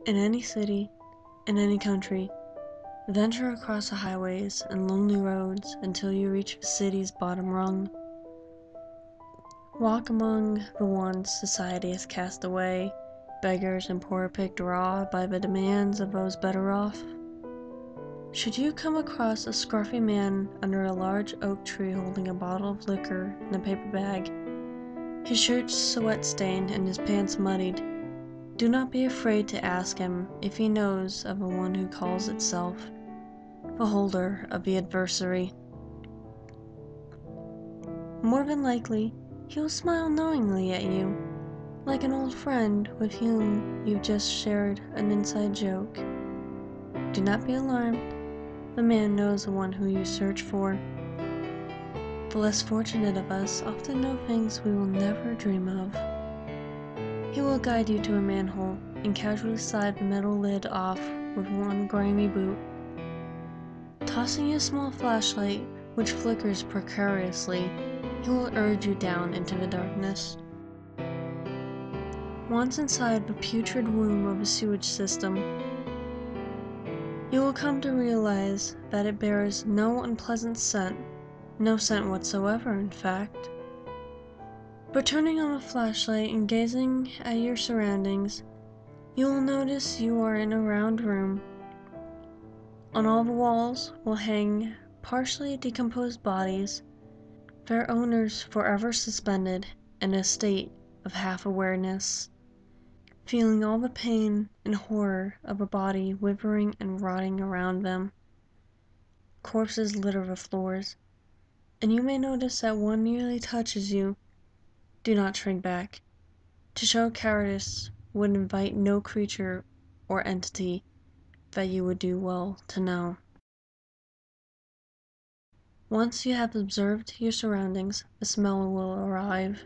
In any city, in any country, venture across the highways and lonely roads until you reach the city's bottom rung. Walk among the ones society has cast away, beggars and poor picked raw by the demands of those better off. Should you come across a scruffy man under a large oak tree holding a bottle of liquor in a paper bag, his shirt sweat-stained and his pants muddied, do not be afraid to ask him if he knows of the one who calls itself the holder of the Adversary. More than likely, he will smile knowingly at you, like an old friend with whom you've just shared an inside joke. Do not be alarmed, the man knows the one who you search for. The less fortunate of us often know things we will never dream of. He will guide you to a manhole and casually slide the metal lid off with one grimy boot. Tossing you a small flashlight, which flickers precariously, he will urge you down into the darkness. Once inside the putrid womb of a sewage system, you will come to realize that it bears no unpleasant scent, no scent whatsoever, in fact. But turning on the flashlight and gazing at your surroundings, you will notice you are in a round room. On all the walls will hang partially decomposed bodies, their owners forever suspended in a state of half-awareness, feeling all the pain and horror of a body withering and rotting around them. Corpses litter the floors, and you may notice that one nearly touches you. Do not shrink back. To show cowardice would invite no creature or entity that you would do well to know. Once you have observed your surroundings, the smell will arrive.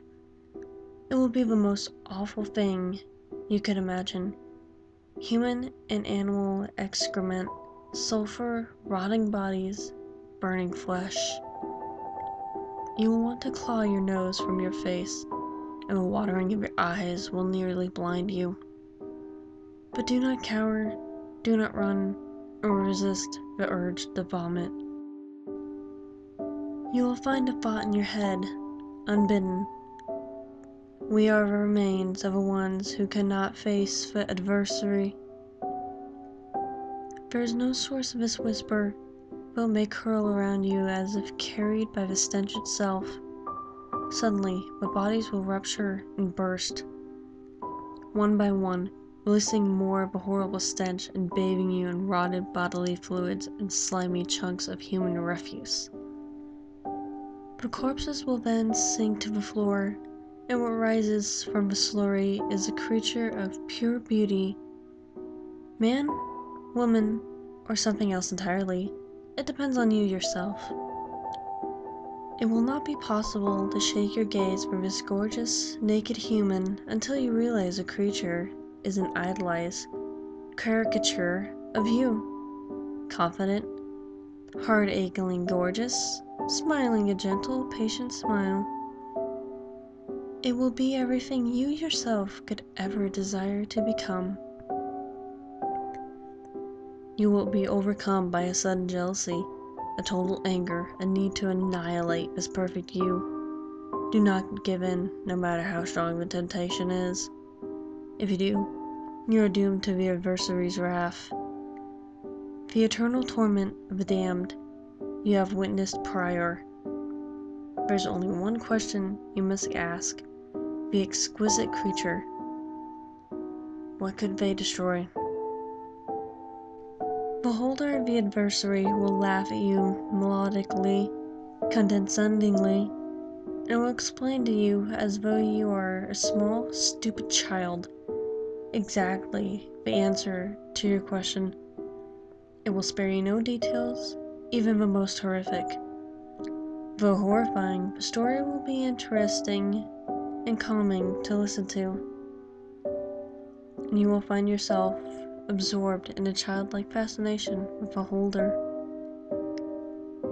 It will be the most awful thing you could imagine. Human and animal excrement, sulfur, rotting bodies, burning flesh. You will want to claw your nose from your face, and the watering of your eyes will nearly blind you. But do not cower, do not run, or resist the urge to vomit. You will find a thought in your head, unbidden. We are the remains of the ones who cannot face the adversary. There is no source of this whisper, but it may curl around you as if carried by the stench itself. Suddenly, the bodies will rupture and burst, one by one, releasing more of the horrible stench and bathing you in rotted bodily fluids and slimy chunks of human refuse. The corpses will then sink to the floor, and what rises from the slurry is a creature of pure beauty. Man, woman, or something else entirely. It depends on you yourself. It will not be possible to shake your gaze from this gorgeous, naked human until you realize the creature is an idolized caricature of you. Confident, heart-achingly gorgeous, smiling a gentle, patient smile. It will be everything you yourself could ever desire to become. You will be overcome by a sudden jealousy, a total anger, a need to annihilate this perfect you. Do not give in, no matter how strong the temptation is. If you do, you are doomed to the adversary's wrath. The eternal torment of the damned you have witnessed prior. There's only one question you must ask the exquisite creature. What could they destroy? The holder of the adversary will laugh at you melodically, condescendingly, and will explain to you as though you are a small, stupid child exactly the answer to your question. It will spare you no details, even the most horrific. Though horrifying, the story will be interesting and calming to listen to, and you will find yourself absorbed in a childlike fascination with the holder.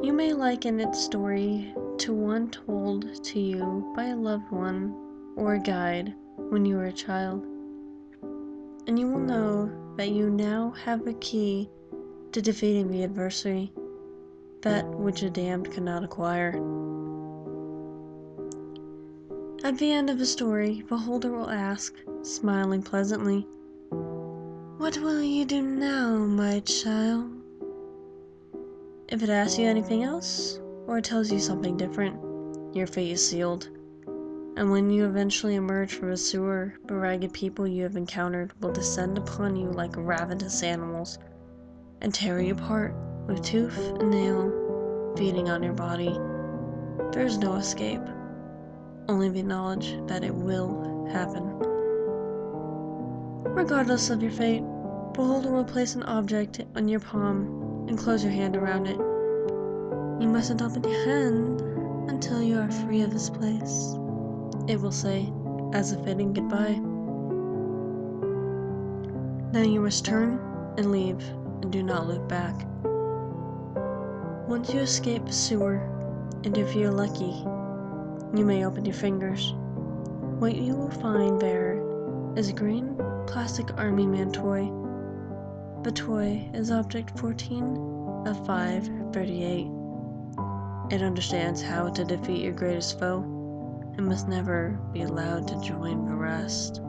You may liken its story to one told to you by a loved one or a guide when you were a child, and you will know that you now have a key to defeating the adversary, that which a damned cannot acquire. At the end of the story, Beholder will ask, smiling pleasantly, "What will you do now, my child?" If it asks you anything else, or tells you something different, your fate is sealed. And when you eventually emerge from the sewer, the ragged people you have encountered will descend upon you like ravenous animals, and tear you apart with tooth and nail, feeding on your body. There is no escape, only the knowledge that it will happen. Regardless of your fate, Beholder will place an object on your palm and close your hand around it. "You mustn't open your hand until you are free of this place," it will say, as a fitting goodbye. Then you must turn and leave, and do not look back. Once you escape the sewer, and if you're lucky, you may open your fingers. What you will find there is a green plastic army man toy. The toy is Object 14 of 538. It understands how to defeat your greatest foe, and must never be allowed to join the rest.